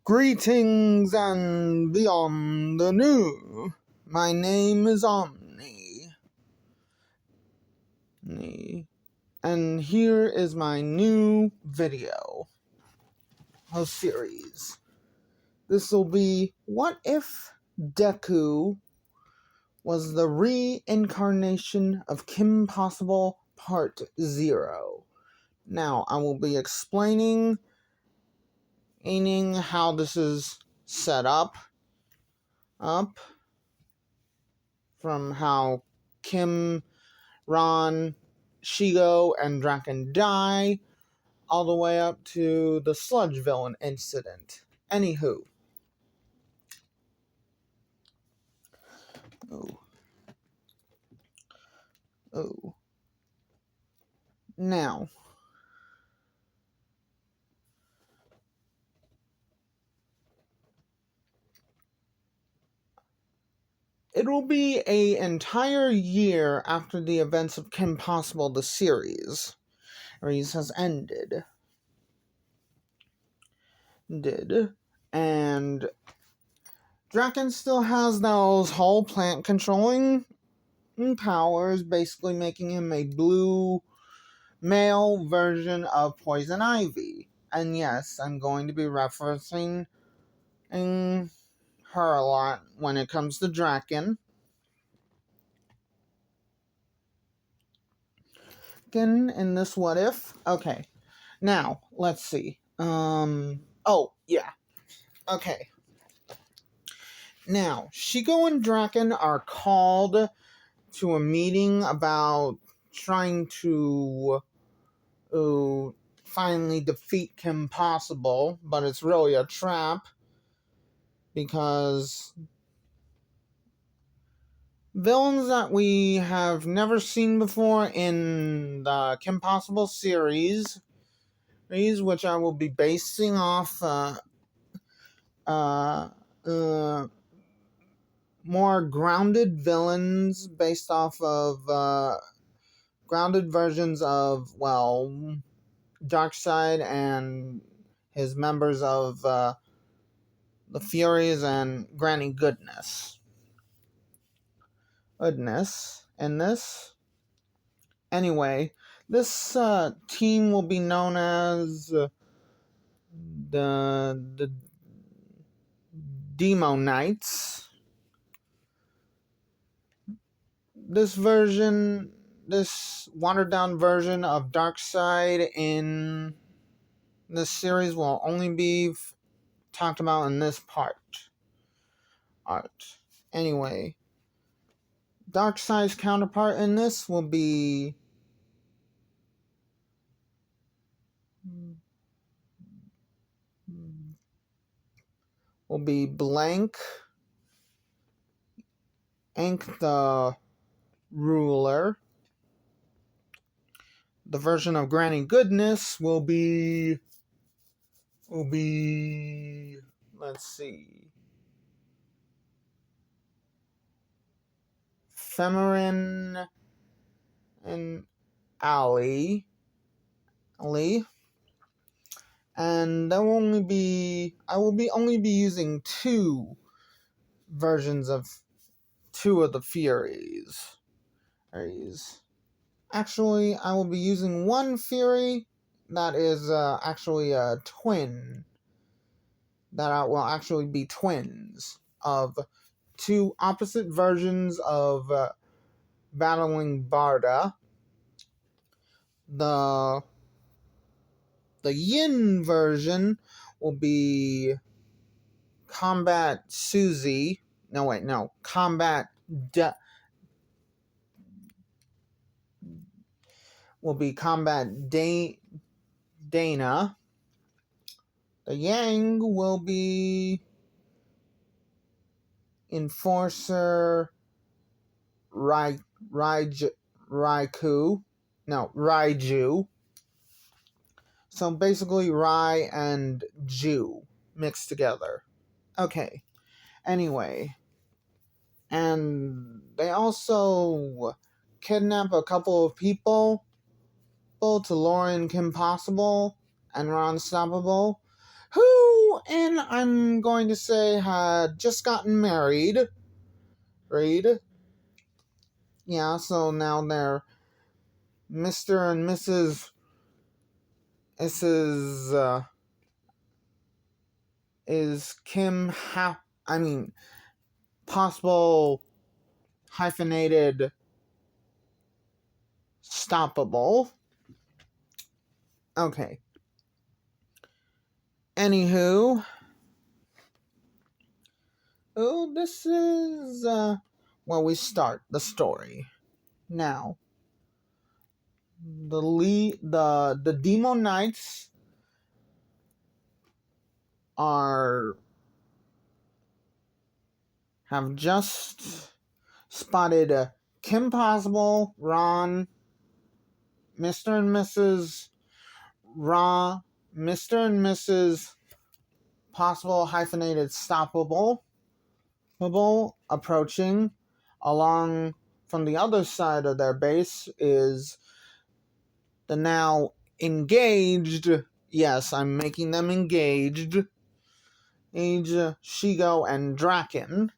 Greetings and beyond the new. My name is Omni. And here is my new video series. This will be What If Deku was the reincarnation of Kim Possible Part 0. Now, I will be explaining how this is set up from how Kim, Ron, Shigo, and Draken die, all the way up to the sludge villain incident. Anywho. Now, it will be an entire year after the events of Kim Possible, the series has ended. And Draken still has those whole plant controlling powers, basically making him a blue male version of Poison Ivy. And yes, I'm going to be referencing her a lot when it comes to Draken. In this What If. Okay. Now, let's see. Oh, yeah. Okay. Now, Shigo and Draken are called to a meeting about trying to finally defeat Kim Possible, but it's really a trap because villains that we have never seen before in the Kim Possible series, which I will be basing off more grounded villains based off of grounded versions of, well, Darkseid and his members of the Furies and Granny Goodness in this. Anyway, this team will be known as the Demo Knights. This watered down version of Darkseid in this series will only be talked about in this part. Anyway, Darkseid's counterpart in this will be Blank Ink the Ruler. The version of Granny Goodness will be let's see, Feminine and Ali. And I will be only using two versions of two of the Furies. Actually, I will be using one Fury that is actually a twin. That will actually be twins of two opposite versions of battling Barda. The Yin version will be Combat Susie. Combat will be Combat Dana. The Yang will be Enforcer Raiju. So basically Rai and Ju mixed together. Okay. Anyway. And they also kidnap a couple of people to lure in Kim Possible and Ron Stoppable, who and I'm going to say had just gotten married. Yeah, so now they're Mr. and Mrs. Is Kim possible hyphenated stoppable. Okay. Anywho, this is where we start the story. Now, the Demo Knights have just spotted Kim Possible, Ron, Mr. and Mrs. Mr. and Mrs. Possible hyphenated stoppable approaching. Along from the other side of their base is the now engaged, yes, I'm making them engaged, Shigo and Draken.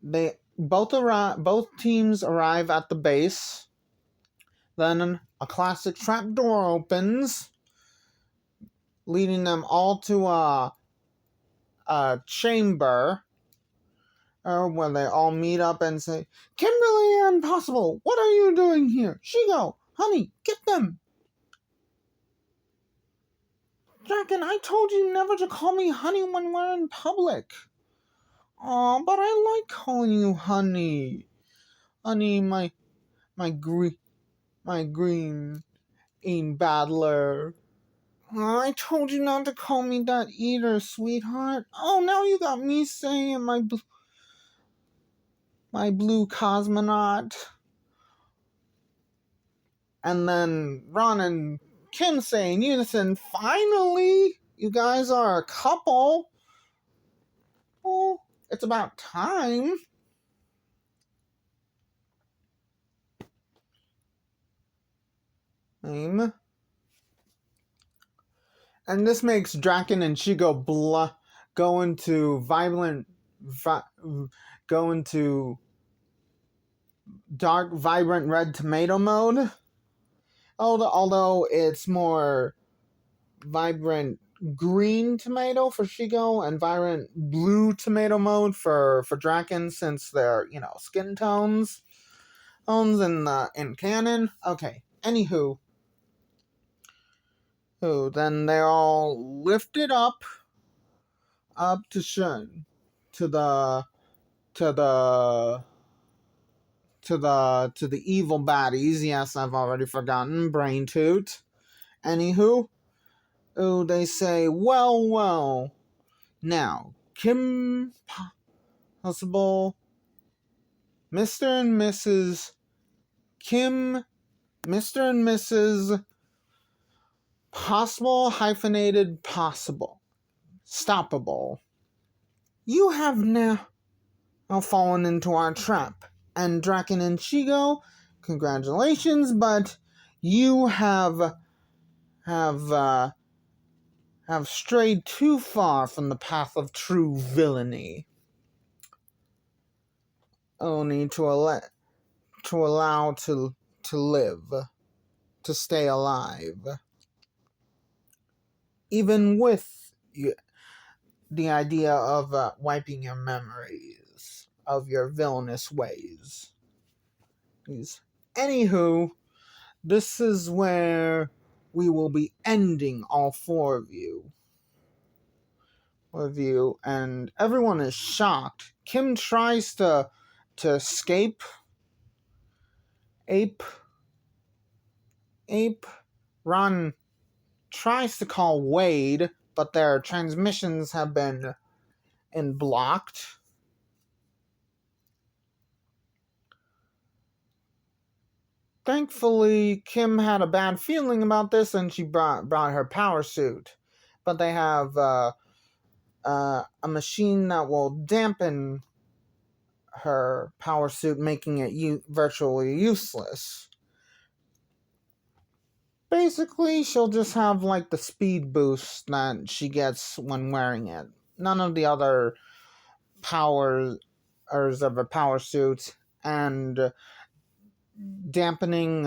They both teams arrive at the base. Then a classic trap door opens, leading them all to a chamber where they all meet up and say, "Kimberly and Possible, what are you doing here? Shigo, honey, get them." Draken, I told you never to call me honey when we're in public. Aw, but I like calling you honey. Honey, my green battler. I told you not to call me that either, sweetheart. Oh, now you got me saying my blue cosmonaut. And then Ron and Kim say in unison, "Finally, you guys are a couple. Well, it's about time." And this makes Draken and Shigo go into dark, vibrant red tomato mode. Although it's more vibrant green tomato for Shigo and vibrant blue tomato mode for Draken, since they're, skin tones in canon. Okay. Anywho, then they're all lifted up to Shun to the evil baddies. Yes, I've already forgotten. Brain toot. Anywho, they say, well. Now, Kim Possible, Mr. and Mrs. Kim, Mr. and Mrs. Possible hyphenated possible. Stoppable. You have now fallen into our trap. And Draken and Shigo, congratulations, but you have strayed too far from the path of true villainy. Only to allow to live, to stay alive. Even with the idea of wiping your memories of your villainous ways. Anywho, this is where we will be ending all four of you. And everyone is shocked. Kim tries to escape. Ape. Ron tries to call Wade, but their transmissions have been blocked. Thankfully, Kim had a bad feeling about this, and she brought her power suit. But they have a machine that will dampen her power suit, making it virtually useless. Basically, she'll just have like the speed boost that she gets when wearing it. None of the other powers of a power suit, and dampening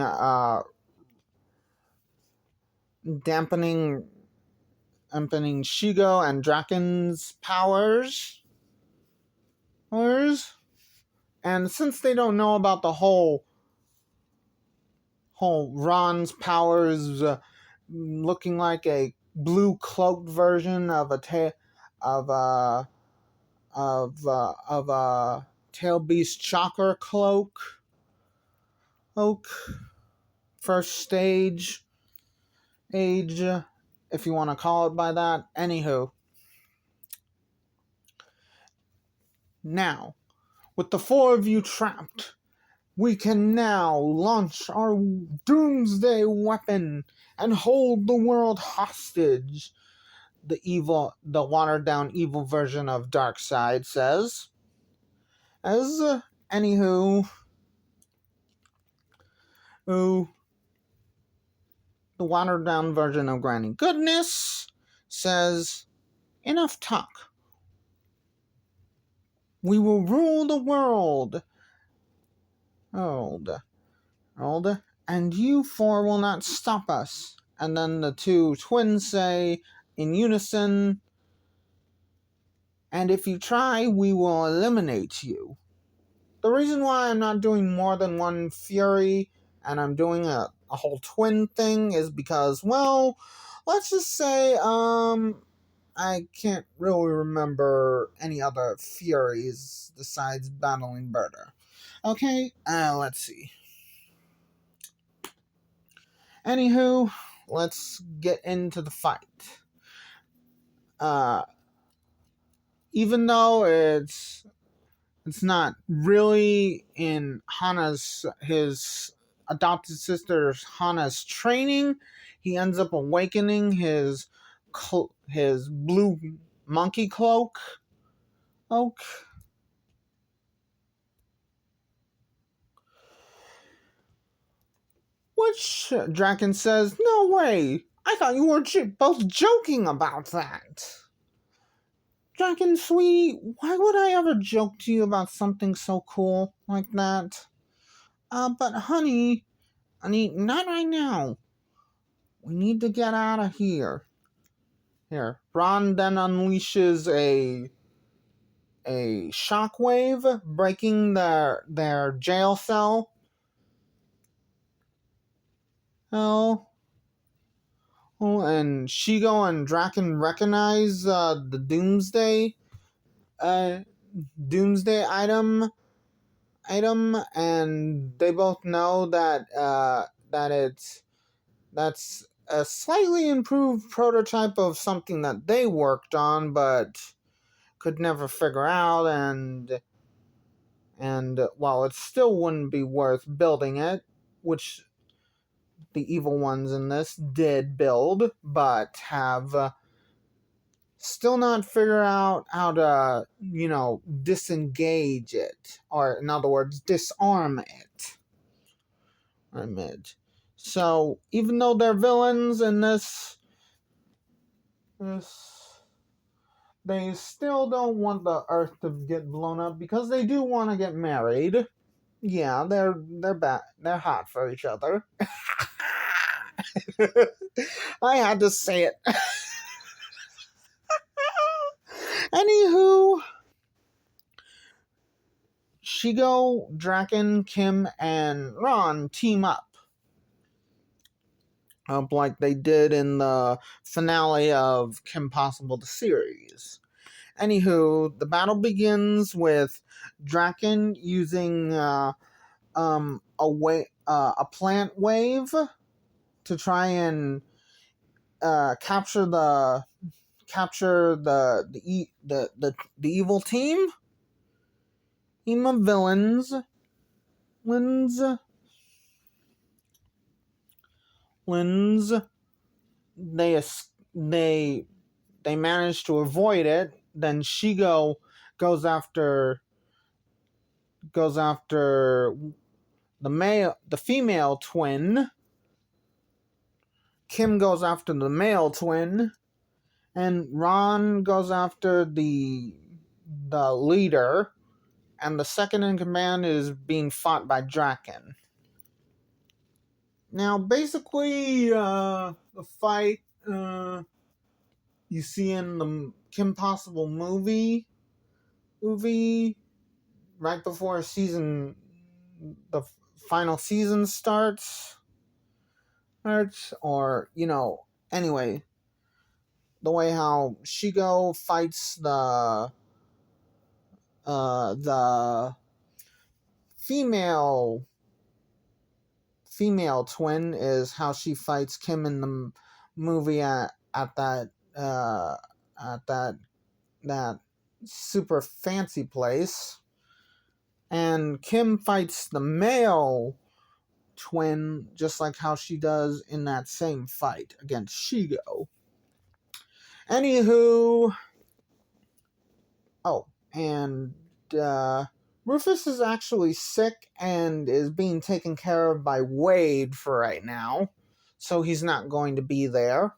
dampening dampening Shigo and Draken's powers. And since they don't know about the whole Ron's powers looking like a blue cloaked version of a tail beast chakra cloak, first age, if you want to call it by that. Anywho, now with the four of you trapped, we can now launch our doomsday weapon and hold the world hostage. The watered down evil version of Darkseid says. Anywho, the watered down version of Granny Goodness says, enough talk. We will rule the world. And you four will not stop us. And then the two twins say in unison, and if you try, we will eliminate you. The reason why I'm not doing more than one Fury and I'm doing a whole twin thing is because, well, let's just say, I can't really remember any other Furies besides battling Berta. Okay, let's see. Anywho, let's get into the fight. Even though it's not really in his adopted sister Hana's training, he ends up awakening his blue monkey cloak. Which Draken says, no way! I thought you were both joking about that. Draken, sweetie, why would I ever joke to you about something so cool like that? But honey, not right now. We need to get out of here. Here, Ron then unleashes a shockwave, breaking their jail cell. And Shigo and Draken recognize the Doomsday item, and they both know that's a slightly improved prototype of something that they worked on, but could never figure out, and while it still wouldn't be worth building it, which the evil ones in this did build, but have still not figured out how to, disengage it, or in other words, disarm it. So even though they're villains in this, they still don't want the Earth to get blown up because they do want to get married. Yeah, they're hot for each other. I had to say it. Anywho, Shigo, Draken, Kim, and Ron team up like they did in the finale of Kim Possible the series. Anywho, the battle begins with Draken using a plant wave to try and capture the evil team of villains. They manage to avoid it. Then Shigo goes after the female twin, Kim goes after the male twin, and Ron goes after the leader, and the second in command is being fought by Draken. Now, basically, the fight you see in the Kim Possible movie right before the final season starts, or anyway, the way how Shigo fights the female twin is how she fights Kim in the movie at that uh, at that super fancy place, and Kim fights the male twin just like how she does in that same fight against Shigo. Anywho, and Rufus is actually sick and is being taken care of by Wade for right now, so he's not going to be there.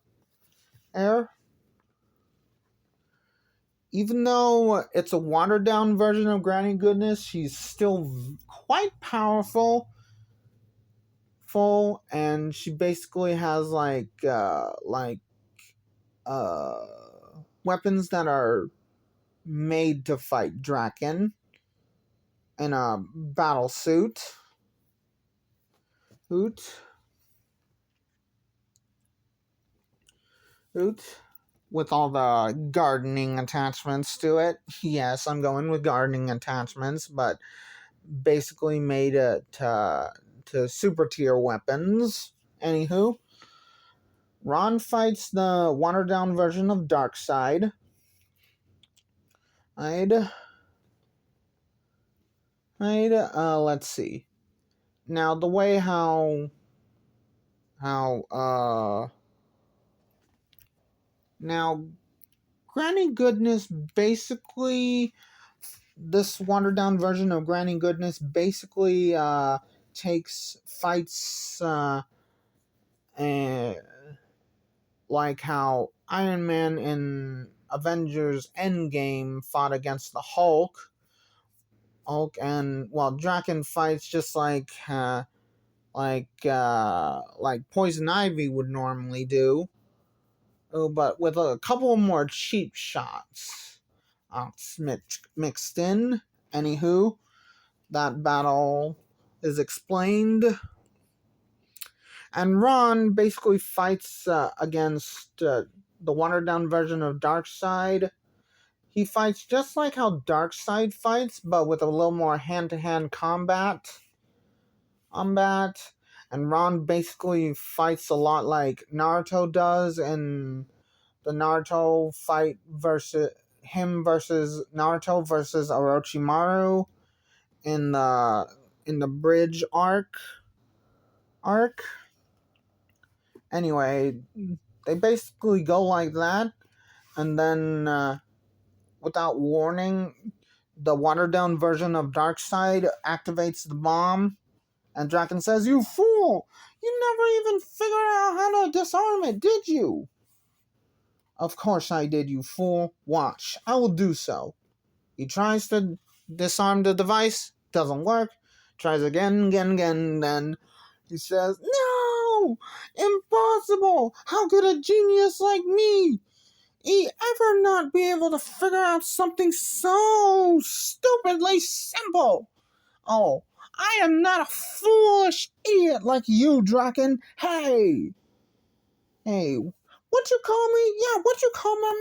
Even though it's a watered down version of Granny Goodness, she's still quite powerful, and she basically has weapons that are made to fight Draken in a battle suit. With all the gardening attachments to it. Yes, I'm going with gardening attachments, but basically made it to super tier weapons. Anywho, Ron fights the watered down version of Darkseid. Let's see. Now the way how now Granny Goodness basically, this watered down version of Granny Goodness basically fights like how Iron Man in Avengers Endgame fought against the Hulk, and Draken fights just like Poison Ivy would normally do, but with a couple more cheap shots mixed in. Anywho, that battle is explained, and Ron basically fights against the watered down version of Darkseid. He fights just like how Darkseid fights, but with a little more hand-to-hand combat. And Ron basically fights a lot like Naruto does in the Naruto fight versus Naruto versus Orochimaru in the bridge arc. Anyway, they basically go like that, and then without warning, the watered down version of Darkseid activates the bomb, and Draken says, "You fool! You never even figured out how to disarm it, did you?" "Of course I did, you fool. Watch, I will do so." He tries to disarm the device, doesn't work, tries again, then he says, "No! Impossible! How could a genius like me ever not be able to figure out something so stupidly simple? Oh, I am not a foolish idiot like you, Draken. Hey, what you call me? Yeah, what you call my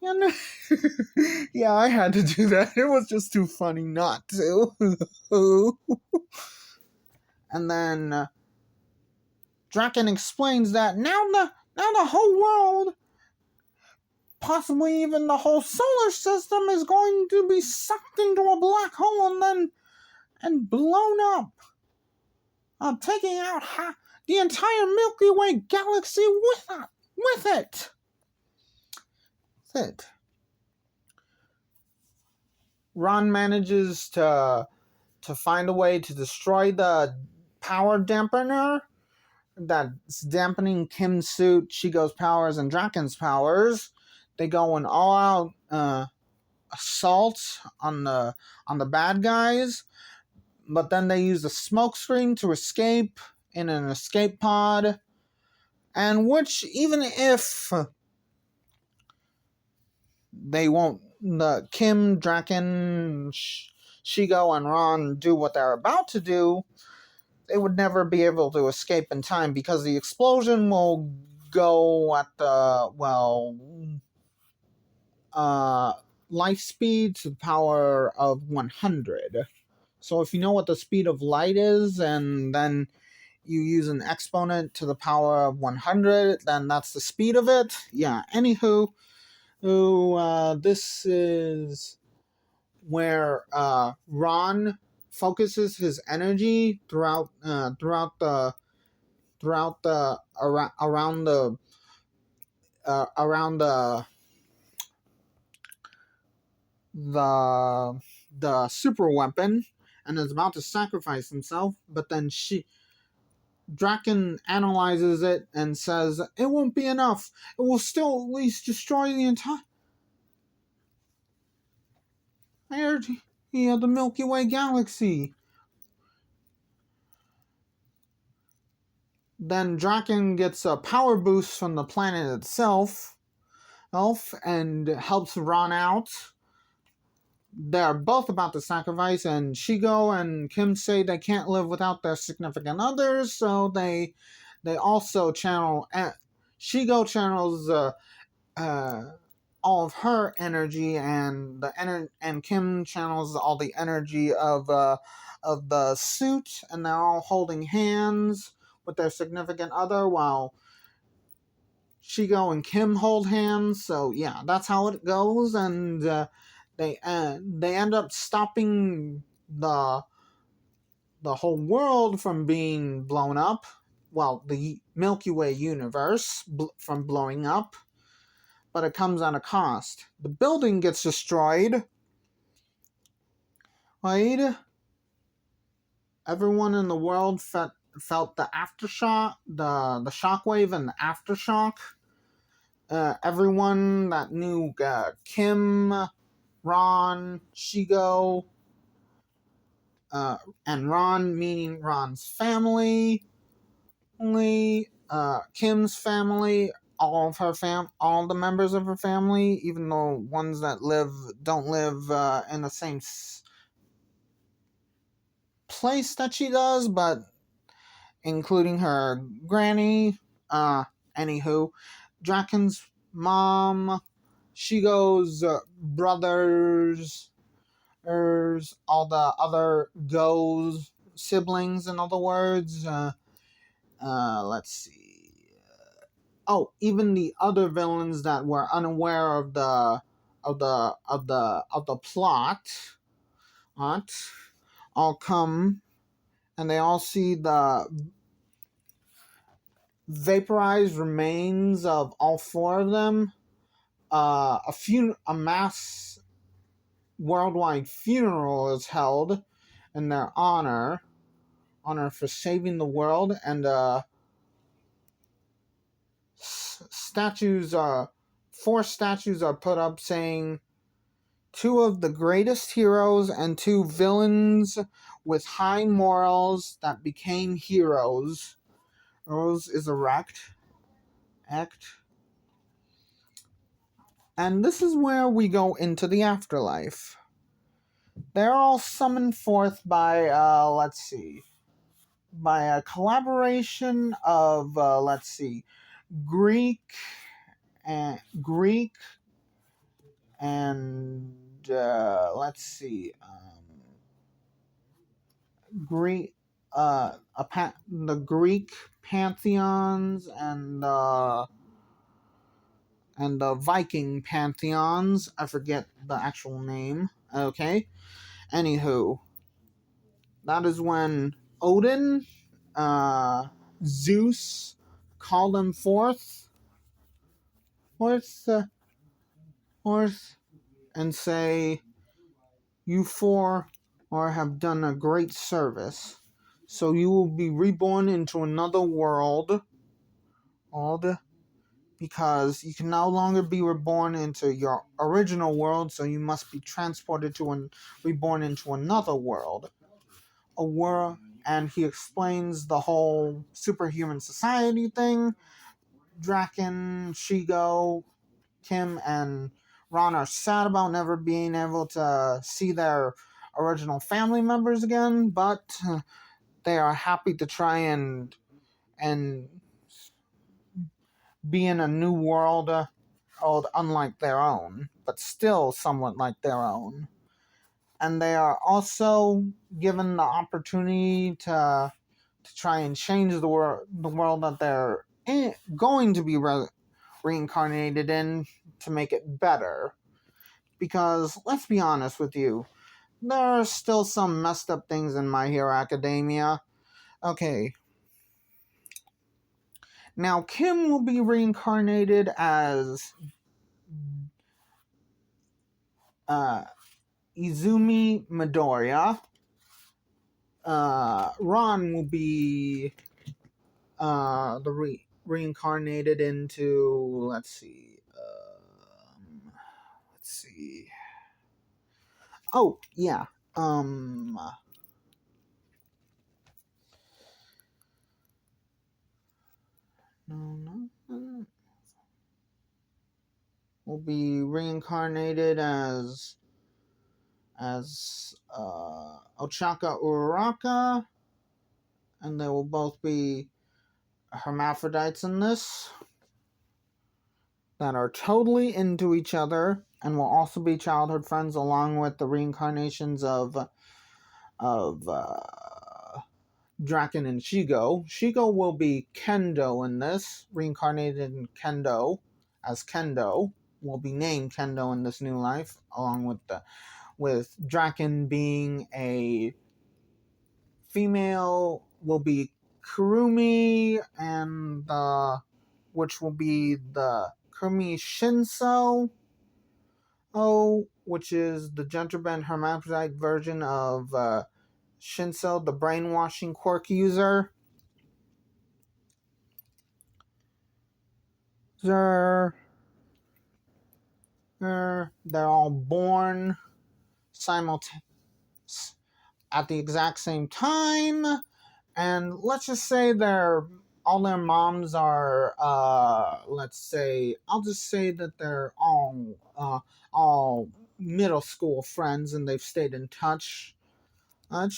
man? Yeah, I had to do that. It was just too funny not to. And then Draken explains that now the whole world, possibly even the whole solar system, is going to be sucked into a black hole and blown up, taking out the entire Milky Way galaxy with it. That's it. Ron manages to find a way to destroy the power dampener, that's dampening Kim's suit, Shigo's powers, and Draken's powers. They go an all-out assault on the bad guys, but then they use a smoke screen to escape in an escape pod. And which, even if they won't, the Kim, Draken, Shigo, and Ron do what they're about to do, they would never be able to escape in time because the explosion will go at the, well, uh, light speed to the power of 100. So if you know what the speed of light is, and then you use an exponent to the power of 100, then that's the speed of it. Yeah, anywho, this is where Ron focuses his energy around the the super weapon and is about to sacrifice himself, but then Draken analyzes it and says it won't be enough. It will still at least destroy the entire the Milky Way galaxy. Then Draken gets a power boost from the planet itself, and helps Ron out. They're both about to sacrifice, and Shigo and Kim say they can't live without their significant others, so they also channel. Shigo channels uh, all of her energy, and and Kim channels all the energy of the suit, and they're all holding hands with their significant other while Shigo and Kim hold hands. So yeah, that's how it goes, and they end up stopping the whole world from being blown up. Well, the Milky Way universe from blowing up, but it comes at a cost. The building gets destroyed. Right? Everyone in the world felt the aftershock, the shockwave and the aftershock. Everyone that knew Kim, Ron, Shigo, and Ron, meaning Ron's family, Kim's family, all the members of her family, even though ones that don't live in the same place that she does, but including her granny. Anywho, Draken's mom, Shigo's brothers, all the other Go's siblings, in other words. Let's see. Oh, even the other villains that were unaware of the plot, all come, and they all see the vaporized remains of all four of them. A mass worldwide funeral is held in their honor for saving the world, and four statues are put up saying two of the greatest heroes and two villains with high morals that became heroes. Rose is erect. And this is where we go into the afterlife. They're all summoned forth by, by a collaboration of, Greek Greek and, Greek, the Greek pantheons and the Viking pantheons. I forget the actual name. Okay. Anywho, that is when Odin, Zeus, called them forth, and say, "You four have done a great service. So you will be reborn into another world, because you can no longer be reborn into your original world, so you must be transported to and reborn into another world. A world, and he explains the whole superhuman society thing. Draken, Shigo, Kim, and Ron are sad about never being able to see their original family members again, but they are happy to try and be in a new world, unlike their own, but still somewhat like their own. And they are also given the opportunity to try and change the world that they're going to be reincarnated in, to make it better. Because let's be honest with you, there are still some messed up things in My Hero Academia. Okay. Now, Kim will be reincarnated as Izumi Midoriya. Ron will be reincarnated into, let's see. Oh yeah. No. Will be reincarnated as Ochaka Uraraka, and they will both be hermaphrodites in this that are totally into each other, and will also be childhood friends, along with the reincarnations of Draken and Shigo. Shigo will be Kendo in this, reincarnated in Kendo as Kendo. Will be named Kendo in this new life, along with Draken being a female, will be Kurumi, and which will be the Kurumi Shinso, which is the gender-bent hermaphrodite version of Shinso, the brainwashing quirk user. They're all born at the exact same time, and let's just say all their moms are I'll just say that they're all middle school friends, and they've stayed in touch, and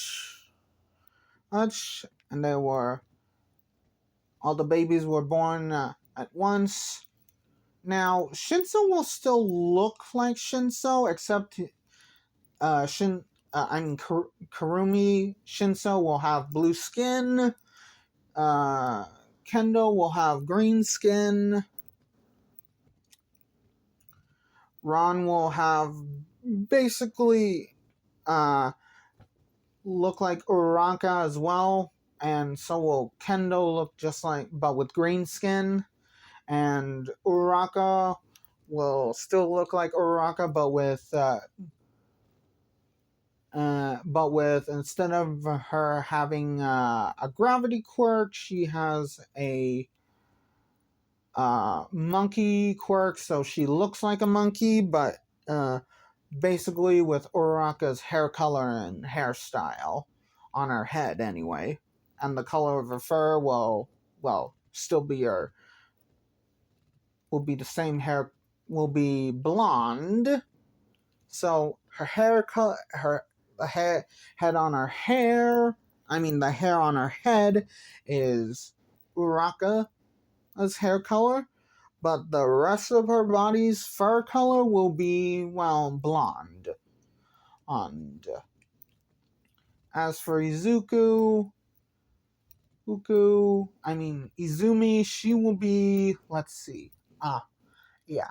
all the babies were born at once. Now, Shinso will still look like Shinso, except Kurumi Shinso will have blue skin. Kendo will have green skin. Ron will have basically look like Uraraka as well, and so will Kendo look just like, but with green skin. And Uraraka will still look like Uraraka, but with instead of her having a gravity quirk, she has a monkey quirk, so she looks like a monkey, but basically with Uraraka's hair color and hairstyle on her head anyway. And the color of her fur will still be will be the same hair, will be blonde. So her hair color, the head on her hair, the hair on her head is Uraraka's hair color, but the rest of her body's fur color will be, blonde. And as for Izumi, she will be, yeah,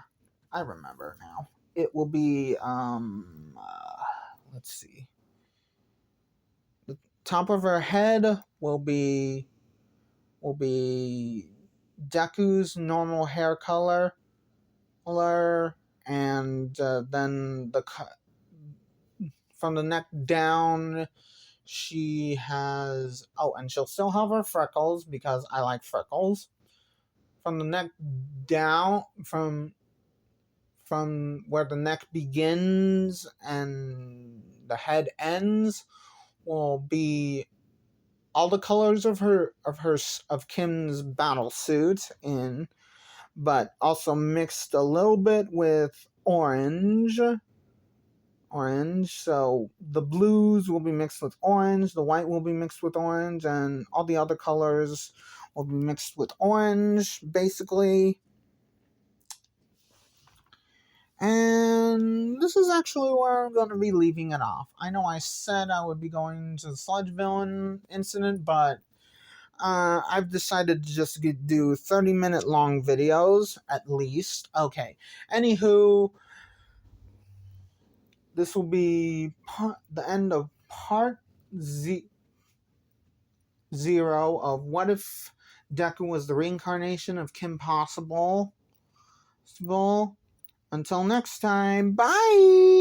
I remember now. It will be, the top of her head will be Deku's normal hair color, and then from the neck down, She has, oh, and she'll still have her freckles because I like freckles. From the neck down, from where the neck begins and the head ends, will be all the colors of Kim's battle suit in, but also mixed a little bit with orange. So the blues will be mixed with orange, the white will be mixed with orange, and all the other colors will be mixed with orange, basically. And this is actually where I'm going to be leaving it off. I know I said I would be going to the Sludge Villain incident, but I've decided to just do 30-minute long videos, at least. Okay. Anywho, this will be the end of part 0 of What If Deku Was the Reincarnation of Kim Possible. Until next time, bye!